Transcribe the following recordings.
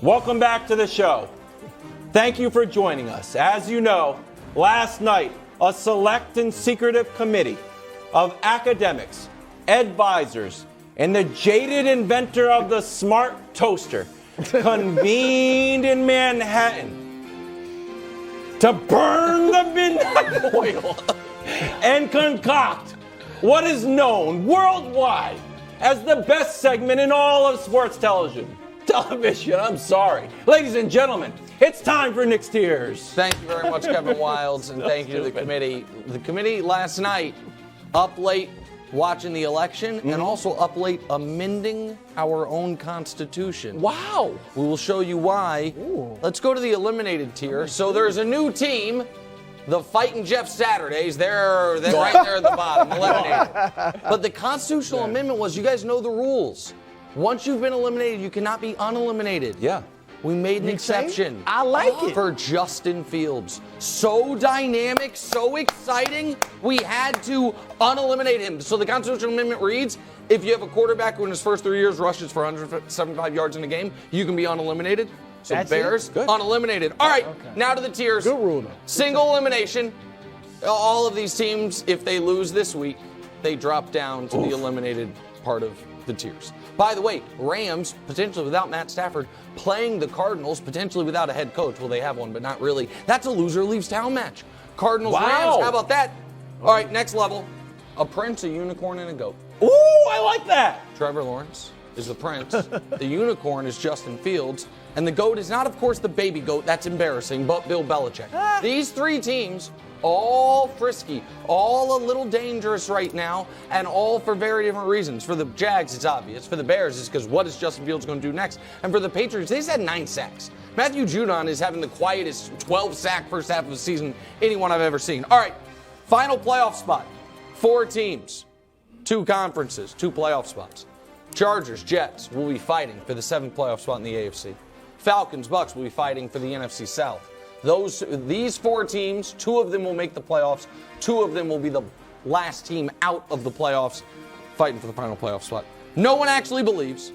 Welcome back to the show. Thank you for joining us. As you know, last night, a select and secretive committee of academics, advisors, and the jaded inventor of the smart toaster convened in Manhattan to burn the midnight oil and concoct what is known worldwide as the best segment in all of sports television. I'm sorry. Ladies and gentlemen, it's time for Nick's Tears. Thank you very much, Kevin Wildes, and thank you to the committee. The committee last night, up late watching the election, and also up late amending our own Constitution. Wow. We will show you why. Ooh. Let's go to the eliminated tier. So there's a new team, the Fighting Jeff Saturdays. They're right there at the bottom, eliminated. But the constitutional amendment was, you guys know the rules. Once you've been eliminated, you cannot be uneliminated. Yeah. We made an exception. I like it. For Justin Fields. So dynamic, so exciting, we had to uneliminate him. So the constitutional amendment reads, if you have a quarterback who in his first 3 years rushes for 175 yards in a game, you can be uneliminated. So That's Bears, uneliminated. All right, now to the tiers. Good rule, though. Single elimination. All of these teams, if they lose this week, they drop down to the eliminated part of the tiers. By the way, Rams, potentially without Matt Stafford, playing the Cardinals, potentially without a head coach. Well, they have one, but not really. That's a loser leaves town match. Cardinals-Rams, how about that? All right, next level. A prince, a unicorn, and a goat. Ooh, I like that. Trevor Lawrence is the prince. The unicorn is Justin Fields. And the goat is not, of course, the baby goat. That's embarrassing, but Bill Belichick. These three teams, all frisky, all a little dangerous right now, and all for very different reasons. For the Jags, it's obvious. For the Bears, it's because what is Justin Fields going to do next? And for the Patriots, they've had 9 sacks. Matthew Judon is having the quietest 12-sack first half of the season anyone I've ever seen. All right, final playoff spot. 4 teams, 2 conferences, 2 playoff spots. Chargers, Jets will be fighting for the 7th playoff spot in the AFC. Falcons, Bucks will be fighting for the NFC South. These 4 teams, 2 of them will make the playoffs. 2 of them will be the last team out of the playoffs, fighting for the final playoff spot. No one actually believes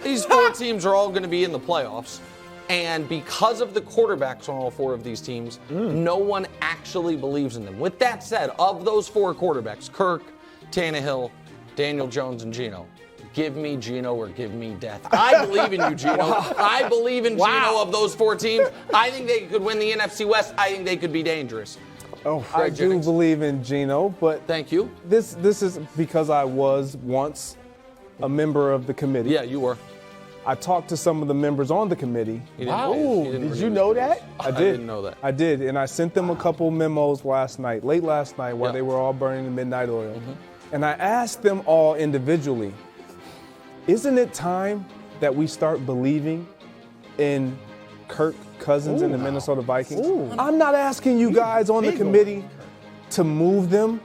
these 4 teams are all going to be in the playoffs. And because of the quarterbacks on all 4 of these teams, no one actually believes in them. With that said, of those 4 quarterbacks, Kirk, Tannehill, Daniel Jones, and Geno, give me Geno or give me death. I believe in you, Geno. I believe in Geno of those 4 teams. I think they could win the NFC West. I think they could be dangerous. Oh, Greg I Jennings. do believe in Geno, but Thank you. this is because I was once a member of the committee. Yeah, you were. I talked to some of the members on the committee. Wow. Did you know that? I did. I didn't know that. I did, and I sent them a couple memos late last night, while Yeah. they were all burning the midnight oil. And I asked them all individually, isn't it time that we start believing in Kirk Cousins and the Minnesota Vikings? I'm not asking you guys on the committee to move them.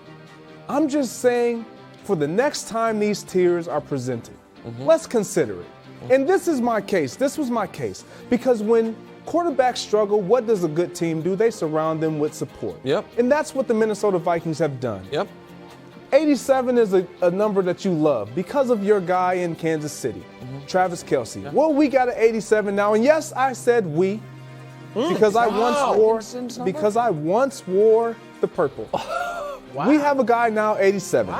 I'm just saying, for the next time these tiers are presented, let's consider it. And this is my case. This was my case. Because when quarterbacks struggle, what does a good team do? They surround them with support. Yep. And that's what the Minnesota Vikings have done. Yep. 87 is a number that you love because of your guy in Kansas City, Travis Kelce. Yeah. Well, we got an 87 now, and yes, I said we because I once wore the purple. Wow. We have a guy now, 87,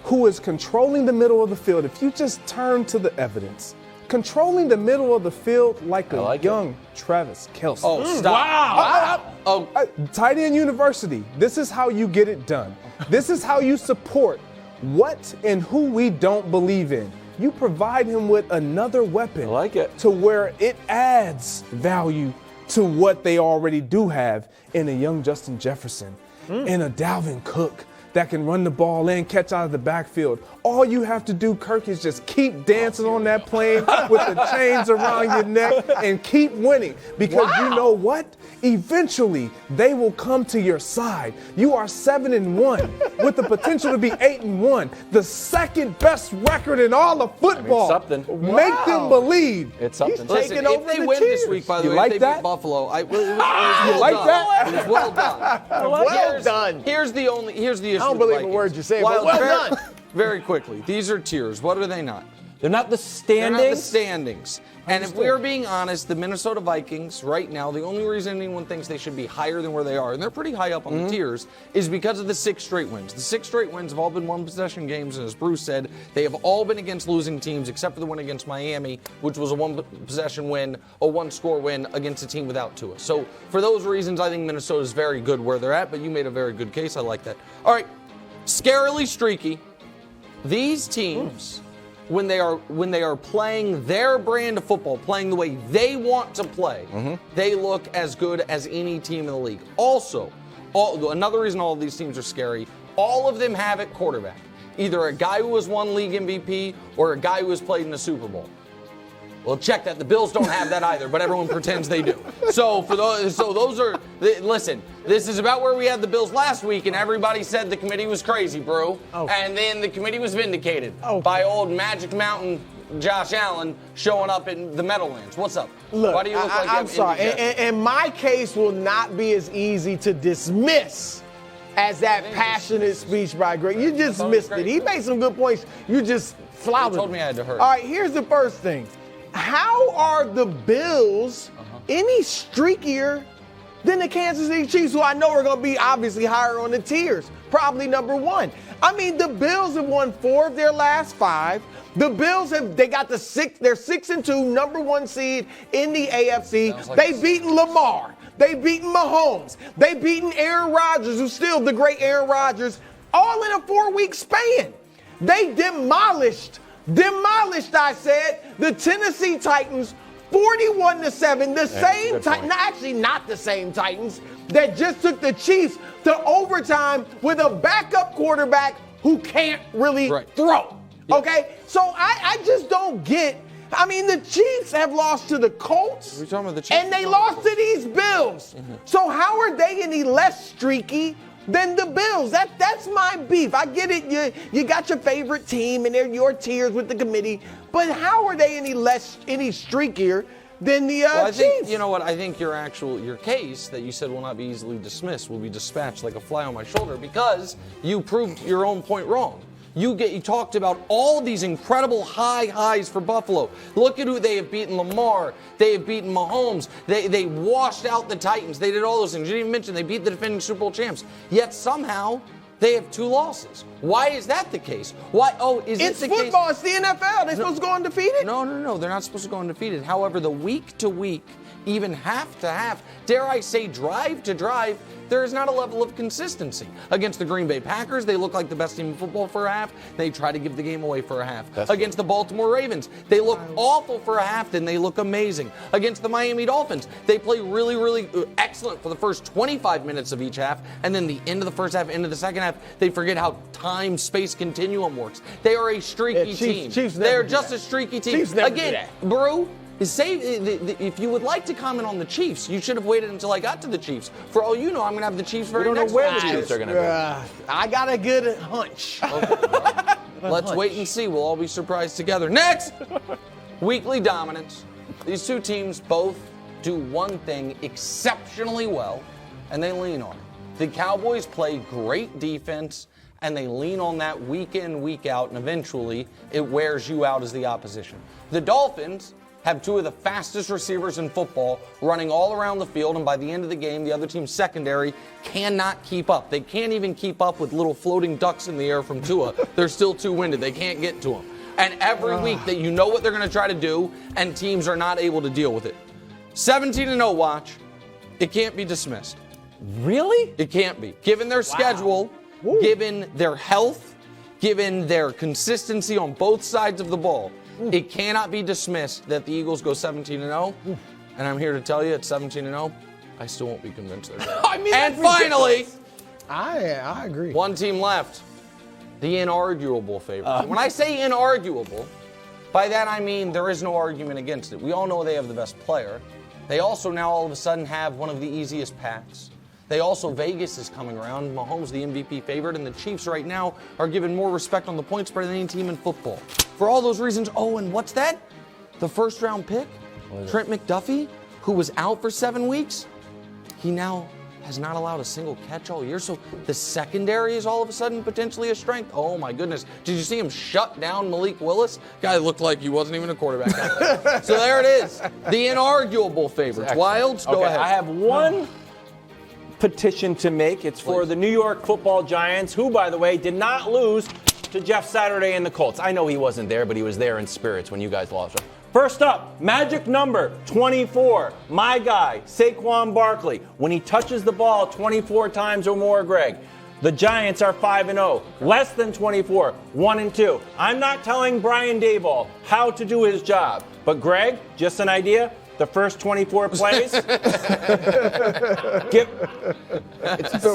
who is controlling the middle of the field. If you just turn to the evidence, controlling the middle of the field like a young Travis Kelce. Oh, stop. Wow. Tight end university. This is how you get it done. This is how you support what and who we don't believe in. You provide him with another weapon. I like it. To where it adds value to what they already do have in a young Justin Jefferson, in a Dalvin Cook that can run the ball and catch out of the backfield. All you have to do, Kirk, is just keep dancing on that plane with the chains around your neck and keep winning. Because you know what? Eventually, they will come to your side. You are 7-1 with the potential to be 8-1, the second best record in all of football. something. Make them believe. It's something. Listen, if they win this week, by the way, like if they that? beat Buffalo, it was You well like done. that? It was well done. Well done. Here's the issue. I don't believe a word you say, but well done. Very quickly, these are tiers. What are they not? They're not the standings. They're not the standings. And if we're being honest, the Minnesota Vikings right now, the only reason anyone thinks they should be higher than where they are, and they're pretty high up on the tiers, is because of the 6 straight wins. The 6 straight wins have all been one-possession games, and as Bruce said, they have all been against losing teams, except for the win against Miami, which was a one-possession win, a one-score win against a team without Tua. So for those reasons, I think Minnesota is very good where they're at, but you made a very good case. I like that. All right, scarily streaky. These teams, when they are playing their brand of football, playing the way they want to play, they look as good as any team in the league. Also, another reason all of these teams are scary, all of them have at quarterback either a guy who has won league MVP or a guy who has played in the Super Bowl. Well, check that. The Bills don't have that either, but everyone pretends they do. So listen, this is about where we had the Bills last week, and everybody said the committee was crazy, bro. Okay. And then the committee was vindicated by old Magic Mountain Josh Allen showing up in the Meadowlands. What's up? Look, why do you look like I'm sorry, and my case will not be as easy to dismiss as that passionate speech by Greg. You just missed it. He made some good points. You just flouted. You told me I had to hurt. All right, here's the first thing. How are the Bills any streakier than the Kansas City Chiefs, who I know are going to be obviously higher on the tiers? Probably number 1. I mean, the Bills have won 4 of their last 5. The Bills they're 6-2, number 1 seed in the AFC. Like they've beaten Lamar. They've beaten Mahomes. They've beaten Aaron Rodgers, who's still the great Aaron Rodgers, all in a 4-week span. They demolished, I said, the Tennessee Titans 41-7. The same Titans, actually not the same Titans, that just took the Chiefs to overtime with a backup quarterback who can't really throw. Yeah. Okay? So I just don't get. I mean, the Chiefs have lost to the Colts, We're talking about the Chiefs, and they lost to these Bills. So how are they any less streaky than the Bills? That's my beef. I get it. You got your favorite team, and they're your tiers with the committee. But how are they any streakier than the Chiefs? Think, you know what? I think your case that you said will not be easily dismissed will be dispatched like a fly on my shoulder because you proved your own point wrong. You talked about all these incredible highs for Buffalo. Look at who they have beaten: Lamar. They have beaten Mahomes. They washed out the Titans. They did all those things. You didn't even mention they beat the defending Super Bowl champs. Yet somehow they have 2 losses. Why is that the case? Why? Oh, is it the case? It's football. It's the NFL. They're supposed to go undefeated? No. They're not supposed to go undefeated. However, the week to week, even half to half, dare I say drive to drive, there is not a level of consistency. Against the Green Bay Packers, they look like the best team in football for a half. They try to give the game away for a half. Against the Baltimore Ravens, they look awful for a half, then they look amazing. Against the Miami Dolphins, they play really, really excellent for the first 25 minutes of each half, and then the end of the first half, end of the second half, they forget how time-space continuum works. They are a streaky team. They're just a streaky team. Again, Brew, if you would like to comment on the Chiefs, you should have waited until I got to the Chiefs. For all you know, I'm going to have the Chiefs very next week. We don't know where the Chiefs are going to go. I got a good hunch. Okay, let's wait and see. We'll all be surprised together. Next, weekly dominance. These 2 teams both do one thing exceptionally well, and they lean on it. The Cowboys play great defense, and they lean on that week in, week out, and eventually it wears you out as the opposition. The Dolphins have 2 of the fastest receivers in football running all around the field, and by the end of the game, the other team's secondary cannot keep up. They can't even keep up with little floating ducks in the air from Tua. They're still too winded. They can't get to him. And every week that you know what they're going to try to do, and teams are not able to deal with it. 17-0 watch. It can't be dismissed. Really? It can't be. Given their schedule, given their health, given their consistency on both sides of the ball, it cannot be dismissed that the Eagles go 17-0. And I'm here to tell you, at 17-0, I still won't be convinced they're good. And finally, I agree. 1 team left. The inarguable favorite. When I say inarguable, by that I mean there is no argument against it. We all know they have the best player. They also now all of a sudden have one of the easiest paths. They also, Vegas is coming around. Mahomes, the MVP favorite, and the Chiefs right now are given more respect on the point spread than any team in football. For all those reasons, and what's that? The first-round pick, Trent McDuffie, who was out for 7 weeks, he now has not allowed a single catch all year. So the secondary is all of a sudden potentially a strength. Oh my goodness. Did you see him shut down Malik Willis? Guy looked like he wasn't even a quarterback. So there it is. The inarguable favorites. Wildes, go ahead. I have one petition to make. It's for the New York Football Giants, who, by the way, did not lose to Jeff Saturday and the Colts. I know he wasn't there, but he was there in spirits when you guys lost. First up, magic number 24. My guy, Saquon Barkley. When he touches the ball 24 times or more, Greg, the Giants are 5-0. Less than 24, 1-2. I'm not telling Brian Daboll how to do his job, but Greg, just an idea. The first 24 plays.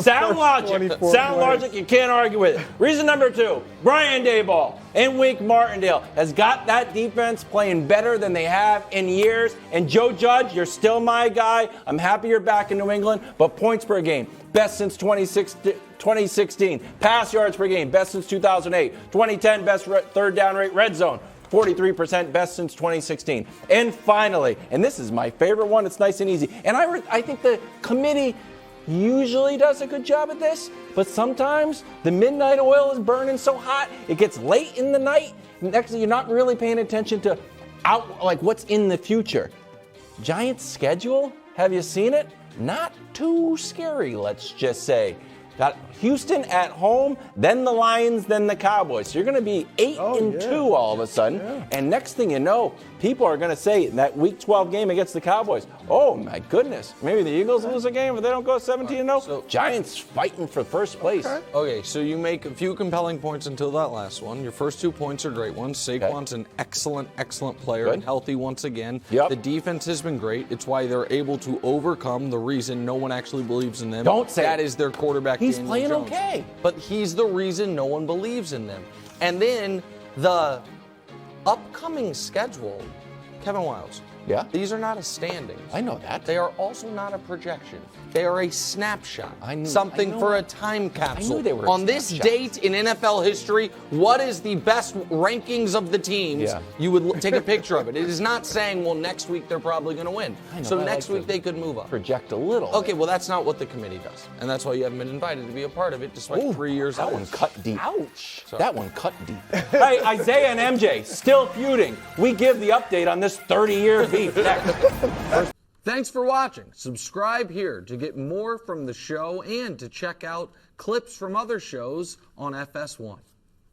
Sound logic, you can't argue with it. Reason number 2, Brian Daboll and Wink Martindale has got that defense playing better than they have in years. And Joe Judge, you're still my guy. I'm happy you're back in New England, but points per game, best since 2016. Pass yards per game, best since 2008. 2010, best third down rate, red zone. 43%, best since 2016. And finally, and this is my favorite one, it's nice and easy. And I think the committee usually does a good job at this, but sometimes the midnight oil is burning so hot, it gets late in the night. Next thing you're not really paying attention to what's in the future. Giants schedule, have you seen it? Not too scary, let's just say. Got Houston at home, then the Lions, then the Cowboys. So you're going to be 8-2 all of a sudden. Yeah. And next thing you know, people are going to say in that Week 12 game against the Cowboys, oh my goodness, maybe the Eagles lose a game if they don't go 17-0. So Giants fighting for first place. Okay, so you make a few compelling points until that last one. Your first 2 points are great ones. Saquon's an excellent player and healthy once again. Yep. The defense has been great. It's why they're able to overcome the reason no one actually believes in them. Don't say that is their quarterback. He's Daniel playing Jones. okay. But he's the reason no one believes in them. And then the upcoming schedule, Kevin Wildes. Yeah. These are not a standings. I know that. They are also not a projection. They are a snapshot. I know. For a time capsule. I knew they were on this date in NFL history, what is the best rankings of the teams? Yeah. You would take a picture of it. It is not saying, well, next week they're probably going to win. I know, So I next like week they could move up. Project a little. Okay, well, that's not what the committee does. And that's why you haven't been invited to be a part of it despite 3 years That out. one cut deep. Ouch. Sorry. That one cut deep. Hey, Isaiah and MJ, still feuding. We give the update on this 30-year beef next. Thanks for watching. Subscribe here to get more from the show and to check out clips from other shows on FS1.